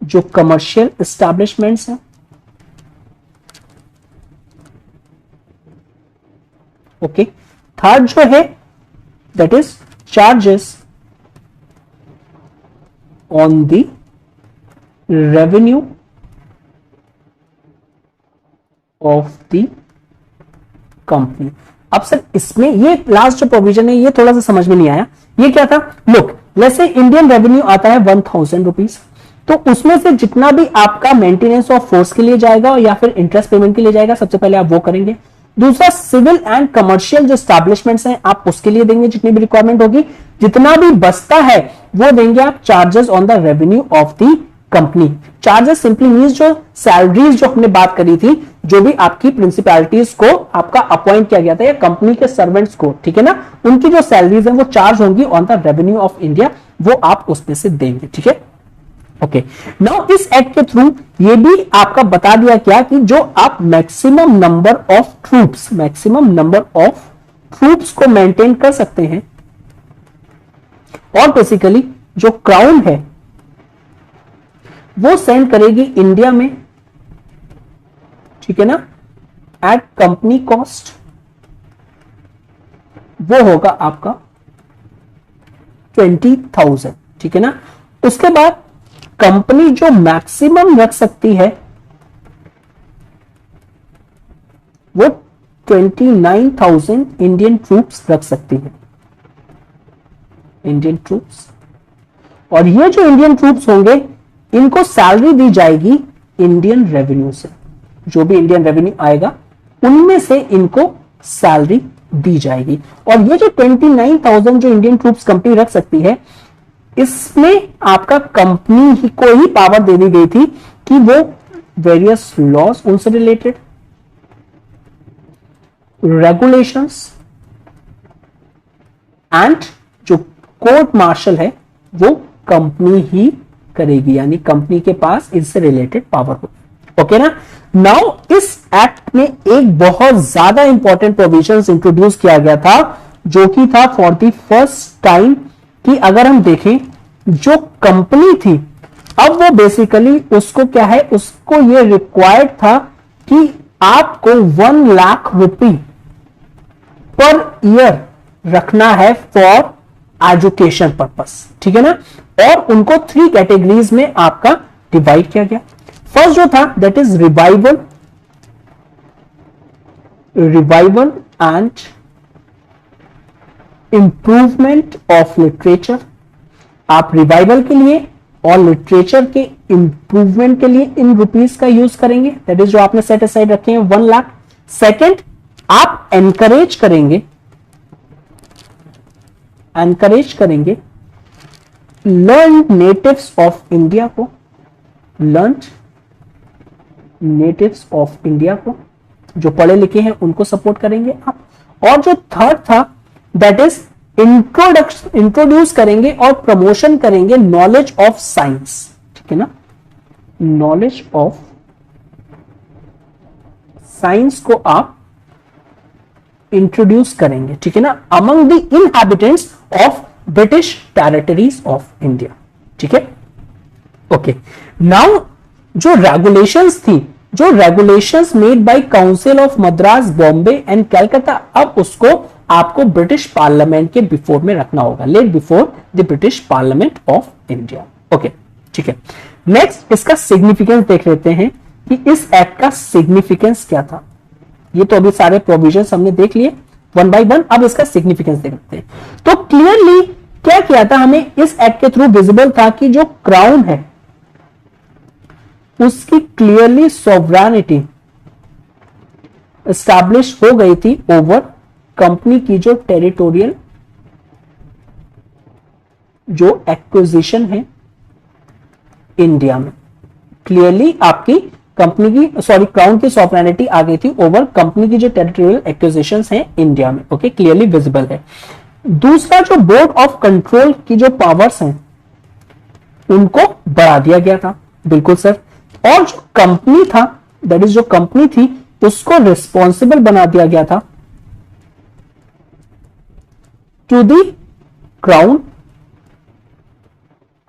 जो कमर्शियल एस्टैब्लिशमेंट्स हैं, ओके। थर्ड जो है that is charges on the revenue of the company. अब सर इसमें ये लास्ट जो प्रोविजन है ये थोड़ा सा समझ में नहीं आया, ये क्या था। लुक, जैसे इंडियन रेवेन्यू आता है 1000 रुपीज, तो उसमें से जितना भी आपका मेंटेनेंस ऑफ फोर्स के लिए जाएगा या फिर इंटरेस्ट पेमेंट के लिए जाएगा, सबसे पहले आप वो करेंगे। दूसरा, सिविल एंड कमर्शियल जो एस्टैब्लिशमेंट्स हैं आप उसके लिए देंगे जितनी भी रिक्वायरमेंट होगी। जितना भी बचता है वो देंगे आप charges on the revenue of the company. Charges simply means जो सैलरीज जो हमने बात करी थी, जो भी आपकी प्रिंसिपैलिटीज को आपका अपॉइंट किया गया था या कंपनी के सर्वेंट्स को, ठीक है ना, उनकी जो सैलरीज है वो चार्ज होंगी on the revenue of India, वो आप उसमें से देंगे, ठीक है। ओके, नाउ इस एक्ट के थ्रू ये भी आपका बता दिया क्या कि जो आप मैक्सिमम नंबर ऑफ ट्रूप्स को मेंटेन कर सकते हैं, और बेसिकली जो क्राउन है वो सेंड करेगी इंडिया में, ठीक है ना, एट कंपनी कॉस्ट, वो होगा आपका 20,000, ठीक है ना। उसके बाद कंपनी जो मैक्सिमम रख सकती है वो 29,000 इंडियन ट्रूप्स रख सकती है, इंडियन ट्रूप्स। और ये जो इंडियन ट्रूप्स होंगे इनको सैलरी दी जाएगी इंडियन रेवेन्यू से, जो भी इंडियन रेवेन्यू आएगा उनमें से इनको सैलरी दी जाएगी। और ये जो 29,000 जो इंडियन ट्रूप्स कंपनी रख सकती है, इसमें आपका कंपनी ही को ही पावर दे दी गई थी कि वो वेरियस लॉज उनसे रिलेटेड, रेगुलेशंस एंड जो कोर्ट मार्शल है वो कंपनी ही करेगी, यानी कंपनी के पास इससे रिलेटेड पावर हो। ओके ना। नाउ इस एक्ट में एक बहुत ज्यादा इंपॉर्टेंट प्रोविजंस इंट्रोड्यूस किया गया था, जो कि था फॉर द फर्स्ट टाइम कि अगर हम देखें जो कंपनी थी, अब वो बेसिकली उसको क्या है, उसको ये रिक्वायर्ड था कि आपको 1 लाख रुपए पर ईयर रखना है फॉर एजुकेशन पर्पस, ठीक है ना। और उनको 3 कैटेगरीज में आपका डिवाइड किया गया। फर्स्ट जो था that is revival and improvement of literature. आप रिवाइवल के लिए और लिटरेचर के इंप्रूवमेंट के लिए इन रुपीस का यूज करेंगे, दैट इज जो आपने सेट असाइड रखे हैं 1 लाख। सेकेंड, आप एनकरेज करेंगे लर्न नेटिव्स ऑफ इंडिया को, जो पढ़े लिखे हैं उनको सपोर्ट करेंगे आप। और जो थर्ड था दैट इज इंट्रोड्यूस करेंगे और प्रमोशन करेंगे नॉलेज ऑफ साइंस, ठीक है ना, नॉलेज ऑफ साइंस को आप इंट्रोड्यूस करेंगे, ठीक है ना, among the inhabitants of British territories of India, ठीक है। ओके, नाउ जो रेगुलेशंस थी, जो regulations made by council of Madras, Bombay and Calcutta, अब उसको आपको ब्रिटिश पार्लियामेंट के बिफोर में रखना होगा, let before the British parliament of India. Okay, ठीक है। नेक्स्ट इसका सिग्निफिकेंस देख लेते हैं कि इस एक्ट का सिग्निफिकेंस क्या था। ये तो अभी सारे प्रोविजंस हमने देख लिए 1 बाय 1, अब इसका सिग्निफिकेंस देखते हैं। तो क्लियरली क्या किया था, हमें इस एक्ट के थ्रू विजिबल था कि जो क्राउन है उसकी क्लियरली सॉवरेनिटी एस्टैब्लिश हो गई थी ओवर कंपनी की जो टेरिटोरियल जो एक्विजिशन है इंडिया में। क्लियरली आपकी कंपनी की क्राउन की सॉवरेनिटी आ गई थी ओवर कंपनी की जो टेरिटोरियल एक्विजिशंस हैं इंडिया में। ओके, क्लियरली विजिबल है। दूसरा, जो बोर्ड ऑफ कंट्रोल की जो पावर्स हैं उनको बढ़ा दिया गया था, बिल्कुल सर। और जो कंपनी था, दैट इज जो कंपनी थी, उसको रिस्पॉन्सिबल बना दिया गया था to the crown,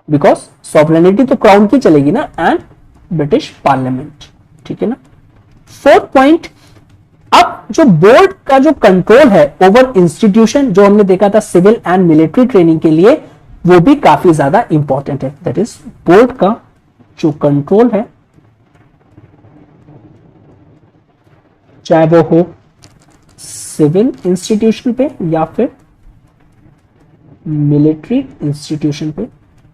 because sovereignty तो क्राउन की चलेगी ना, एंड ब्रिटिश पार्लियामेंट, ठीक है ना। फोर्थ पॉइंट, अब जो बोर्ड का जो कंट्रोल है ओवर इंस्टीट्यूशन, जो हमने देखा था सिविल एंड मिलिट्री ट्रेनिंग के लिए, वो भी काफी ज्यादा इंपॉर्टेंट है। दैट इज बोर्ड का जो कंट्रोल है, चाहे वो हो सिविल इंस्टीट्यूशन पे या फिर मिलिट्री इंस्टीट्यूशन पे,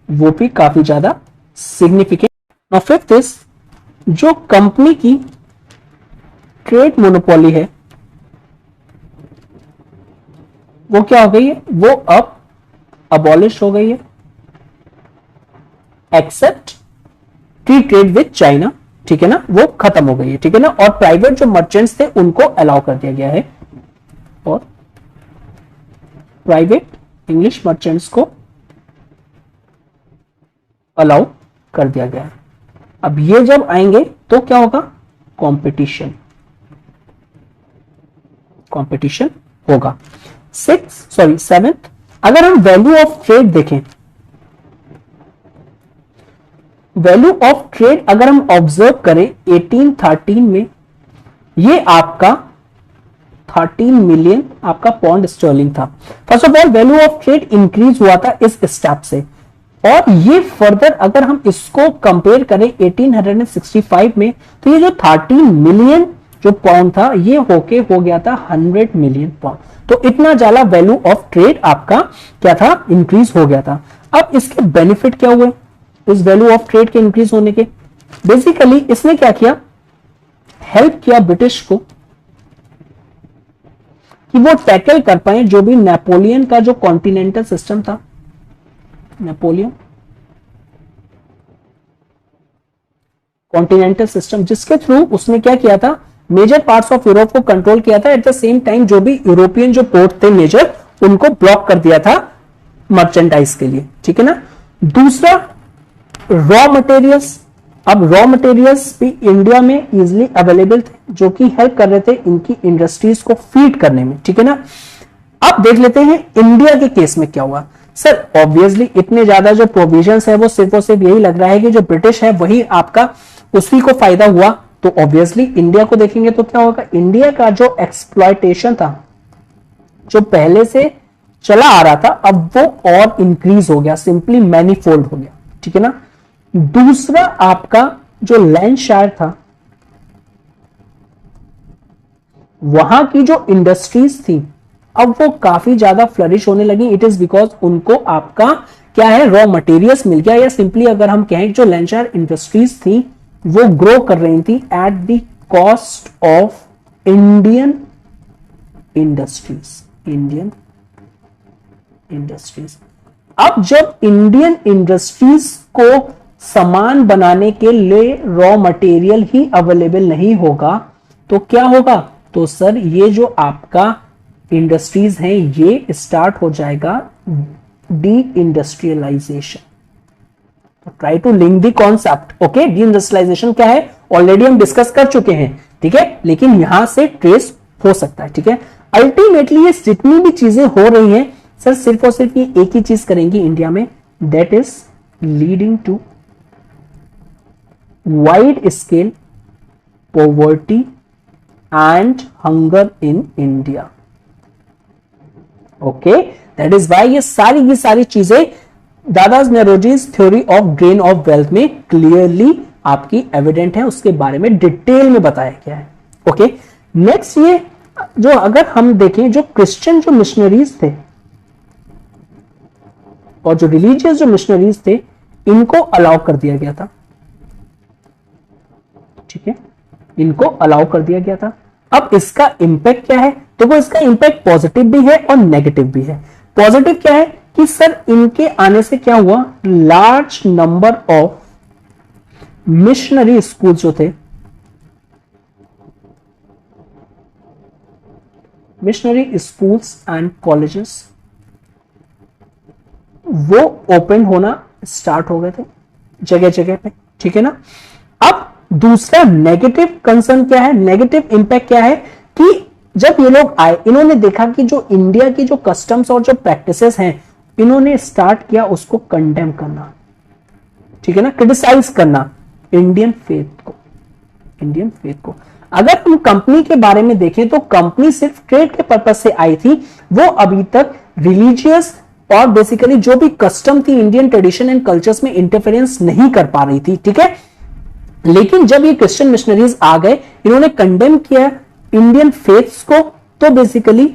वो भी काफी ज्यादा सिग्निफिकेंट। नाउ फिफ्थ इज, जो कंपनी की ट्रेड मोनोपोली है वो क्या हो गई है, वो अब अबॉलिश हो गई है, except free trade with China, ठीक है ना, वो खत्म हो गई है, ठीक है ना, और प्राइवेट जो मर्चेंट्स थे उनको अलाउ कर दिया गया है, और प्राइवेट इंग्लिश मर्चेंट्स को अलाउ कर दिया गया है। अब ये जब आएंगे तो क्या होगा, कंपटीशन, कंपटीशन होगा। सेवेंथ, अगर हम वैल्यू ऑफ ट्रेड देखें, वैल्यू ऑफ ट्रेड अगर हम ऑब्जर्व करें 1813 में, ये आपका 13 मिलियन आपका पाउंड स्टर्लिंग था। First of all value of trade increase हुआ था इस स्टेप से, और ये फर्दर अगर हम इसको कंपेयर करें 1865 में, तो ये जो 13 मिलियन जो पाउंड था ये होके हो गया था 100 मिलियन पाउंड। तो इतना ज्यादा वैल्यू ऑफ ट्रेड आपका क्या था, इंक्रीज हो गया था। अब इसके बेनिफिट क्या हुए इस वैल्यू ऑफ ट्रेड के इंक्रीज होने के? बेसिकली इसने क्या किया, हेल्प किया ब्रिटिश को कि वो टैकल कर पाए जो भी नेपोलियन का जो कॉन्टिनेंटल सिस्टम था, नेपोलियन कॉन्टिनेंटल सिस्टम, जिसके थ्रू उसने क्या किया था, मेजर पार्ट्स ऑफ यूरोप को कंट्रोल किया था। एट द सेम टाइम जो भी यूरोपियन जो पोर्ट थे मेजर, उनको ब्लॉक कर दिया था मर्चेंडाइज के लिए, ठीक है ना। दूसरा रॉ मटेरियल्स, अब रॉ मटेरियल्स भी इंडिया में इजिली अवेलेबल थे, जो कि हेल्प कर रहे थे इनकी इंडस्ट्रीज को फीड करने में, ठीक है ना। अब देख लेते हैं इंडिया के केस में क्या हुआ। सर ऑब्वियसली इतने ज्यादा जो प्रोविजंस है वो सिर्फ और सिर्फ यही लग रहा है कि जो ब्रिटिश है वही आपका उसी को फायदा हुआ, तो ऑब्वियसली इंडिया को देखेंगे तो क्या होगा, इंडिया का जो एक्सप्लॉयटेशन था जो पहले से चला आ रहा था अब वो और इंक्रीज हो गया, सिंपली मैनीफोल्ड हो गया, ठीक है ना। दूसरा आपका जो लैंडशायर था, वहां की जो इंडस्ट्रीज थी अब वो काफी ज्यादा फ्लरिश होने लगी। इट इज बिकॉज उनको आपका क्या है, रॉ मटेरियल्स मिल गया, या सिंपली अगर हम कहें जो लैंडशायर इंडस्ट्रीज थी वो ग्रो कर रही थी at the cost of Indian industries, Indian industries. अब जब इंडियन इंडस्ट्रीज को सामान बनाने के लिए रॉ मटेरियल ही अवेलेबल नहीं होगा तो क्या होगा, तो सर ये जो आपका इंडस्ट्रीज हैं ये स्टार्ट हो जाएगा deindustrialisation. Try to link the concept, okay. Deindustrialisation क्या है ऑलरेडी हम डिस्कस कर चुके हैं, ठीक है, लेकिन यहां से ट्रेस हो सकता है, ठीक है। अल्टीमेटली ये जितनी भी चीजें हो रही हैं सर सिर्फ और सिर्फ ये एक ही चीज करेंगी इंडिया में, that is leading to wide scale poverty and hunger in India, okay. That is why ये सारी की सारी चीजें दादाज नौरोजीज theory of drain of wealth में क्लियरली आपकी एविडेंट है, उसके बारे में डिटेल में बताया गया है, ओके। नेक्स्ट ये जो अगर हम देखें जो क्रिश्चियन जो मिशनरीज थे और जो रिलीजियस जो मिशनरीज थे इनको अलाउ कर दिया गया था, ठीक है, इनको अलाउ कर दिया गया था। अब इसका इंपैक्ट क्या है, तो वो इसका इंपैक्ट पॉजिटिव भी है और नेगेटिव भी है। पॉजिटिव क्या है कि सर इनके आने से क्या हुआ, large number of missionary school जो थे, मिशनरी स्कूल्स एंड कॉलेजेस वो ओपन होना स्टार्ट हो गए थे जगह जगह पे, ठीक है ना। अब दूसरा नेगेटिव कंसर्न क्या है, नेगेटिव इंपैक्ट क्या है कि जब ये लोग आए इन्होंने देखा कि जो इंडिया की जो कस्टम्स और जो प्रैक्टिसेस हैं इन्होंने स्टार्ट किया उसको कंडेम करना, ठीक है ना, क्रिटिसाइज करना इंडियन फेथ को, इंडियन फेथ को। अगर हम कंपनी के बारे में देखें तो कंपनी सिर्फ ट्रेड के पर्पज से आई थी, वो अभी तक रिलीजियस और बेसिकली जो भी कस्टम थी इंडियन ट्रेडिशन एंड कल्चर्स में इंटरफेरेंस नहीं कर पा रही थी, ठीक है। लेकिन जब ये क्रिश्चियन मिशनरीज आ गए इन्होंने कंडेम किया इंडियन फेथ्स को, तो बेसिकली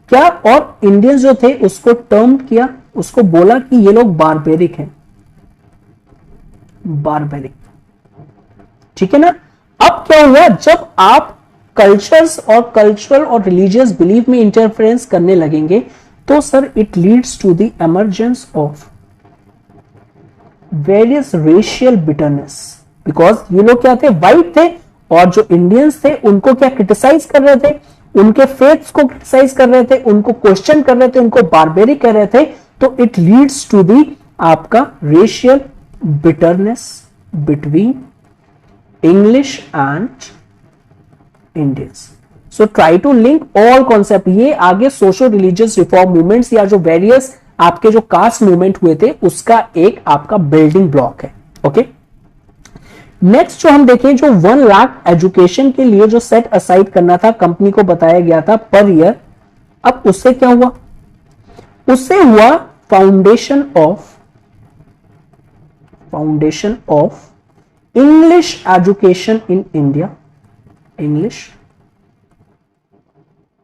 क्या, और इंडियंस जो थे उसको टर्म किया, उसको बोला कि ये लोग बारबेरिक हैं, बारबेरिक, ठीक है ना। अब क्या हुआ, जब आप कल्चर्स और कल्चरल और रिलीजियस बिलीफ में इंटरफेरेंस करने लगेंगे तो sir it leads to the emergence of various racial bitterness, because ये लोग क्या थे, वाइट थे, और जो इंडियंस थे उनको क्या क्रिटिसाइज कर रहे थे, उनके फेथ्स को क्रिटिसाइज कर रहे थे, उनको क्वेश्चन कर रहे थे, उनको बारबेरिक कर रहे थे। तो इट लीड्स टू दी आपका racial bitterness between English and Indians. So try to link all concept. ये आगे सोशो रिलीजियस रिफॉर्म मूवमेंट्स या जो वेरियस आपके जो कास्ट मूवमेंट हुए थे उसका एक आपका बिल्डिंग ब्लॉक है। ओके, नेक्स्ट जो हम देखें, जो 1 लाख एजुकेशन के लिए जो सेट असाइड करना था कंपनी को बताया गया था पर ईयर, अब उससे क्या हुआ, उससे हुआ foundation of English education in India, English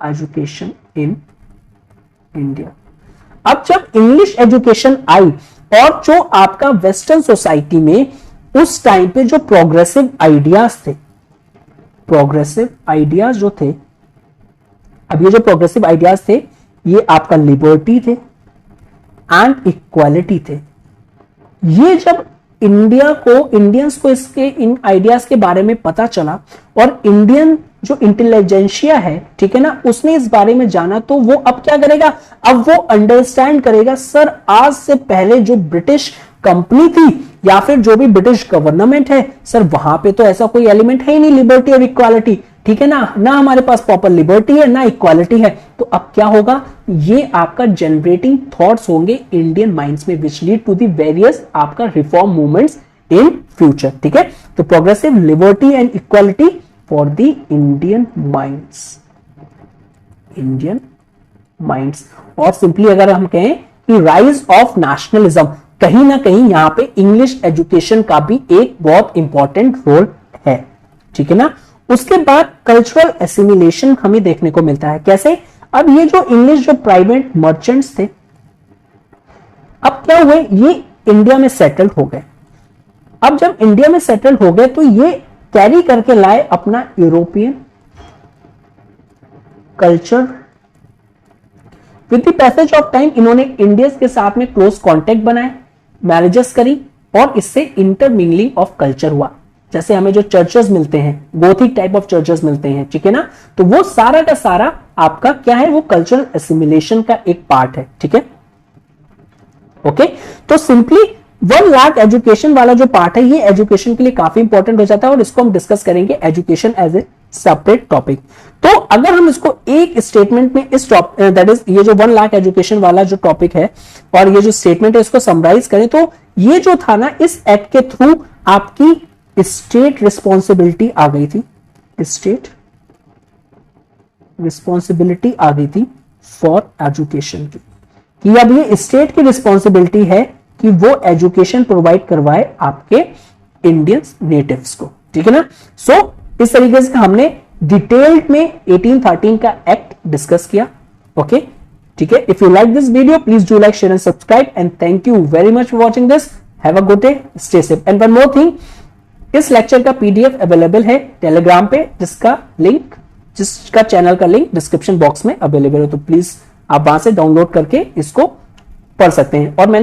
education in India. अब जब इंग्लिश एजुकेशन आई और जो आपका वेस्टर्न सोसाइटी में उस टाइम पे जो प्रोग्रेसिव आइडियाज थे, प्रोग्रेसिव आइडियाज जो थे, अब ये जो प्रोग्रेसिव आइडियाज थे ये आपका लिबर्टी थे एंड इक्वालिटी थे। ये जब इंडियंस को इसके इन आइडियाज के बारे में पता चला और इंडियन जो इंटेलिजेंशिया है, ठीक है ना, उसने इस बारे में जाना, तो वो अब क्या करेगा, अब वो अंडरस्टैंड करेगा सर आज से पहले जो ब्रिटिश कंपनी थी या फिर जो भी ब्रिटिश गवर्नमेंट है, सर वहां पे तो ऐसा कोई एलिमेंट है ही नहीं लिबर्टी और इक्वालिटी, ठीक है ना हमारे पास प्रॉपर लिबर्टी है ना इक्वालिटी है। तो अब क्या होगा, ये आपका जनरेटिंग थॉट्स होंगे इंडियन माइंड्स में which lead to the various आपका रिफॉर्म मूवमेंट्स इन फ्यूचर। ठीक है, तो progressive liberty and equality for the Indian minds. और सिंपली अगर हम कहें कि राइज ऑफ नेशनलिज्म, कहीं ना कहीं यहां पे इंग्लिश एजुकेशन का भी एक बहुत इंपॉर्टेंट रोल है। ठीक है ना, उसके बाद कल्चरल एसिमिलेशन हमें देखने को मिलता है। कैसे, अब ये जो इंग्लिश जो प्राइवेट मर्चेंट्स थे, अब क्या हुए, ये इंडिया में सेटल हो गए। अब जब इंडिया में सेटल हो गए तो ये कैरी करके लाए अपना European culture. With the passage of time इन्होंने इंडियंस के साथ में क्लोज कांटेक्ट बनाए, मैरिजेस करी और इससे इंटरमिंगलिंग ऑफ कल्चर हुआ। जैसे हमें जो चर्चेस मिलते हैं, गोथिक टाइप ऑफ चर्चेस मिलते हैं, ठीक है ना, तो वो सारा का सारा आपका क्या है, वो कल्चरल एसिमिलेशन का एक पार्ट है। ठीक है, ओके, तो सिंपली 1 लाख एजुकेशन वाला जो पार्ट है ये एजुकेशन के लिए काफी इंपॉर्टेंट हो जाता है और इसको हम डिस्कस करेंगे education as a separate topic. तो अगर हम इसको एक स्टेटमेंट में इस दैट इज ये जो 1 लाख एजुकेशन वाला जो टॉपिक है और ये जो स्टेटमेंट है इसको समराइज करें, तो ये जो था ना, इस एक्ट के थ्रू आपकी स्टेट रिस्पॉन्सिबिलिटी आ गई थी, स्टेट रिस्पॉन्सिबिलिटी आ गई थी फॉर एजुकेशन की, कि अब ये स्टेट की रिस्पॉन्सिबिलिटी है कि वो एजुकेशन प्रोवाइड करवाए आपके इंडियंस नेटिव्स को। ठीक है ना, सो इस तरीके से हमने डिटेल्ड में 1813 का एक्ट डिस्कस किया। ओके, ठीक है, if you like this video please do like, share and subscribe and thank you very much for watching this. Have a good day, stay safe. And one more thing, इस lecture का PDF available है Telegram पे, जिसका channel का link description box में available है, तो please आप वहां से डाउनलोड करके इसको पढ़ सकते हैं। और मैंने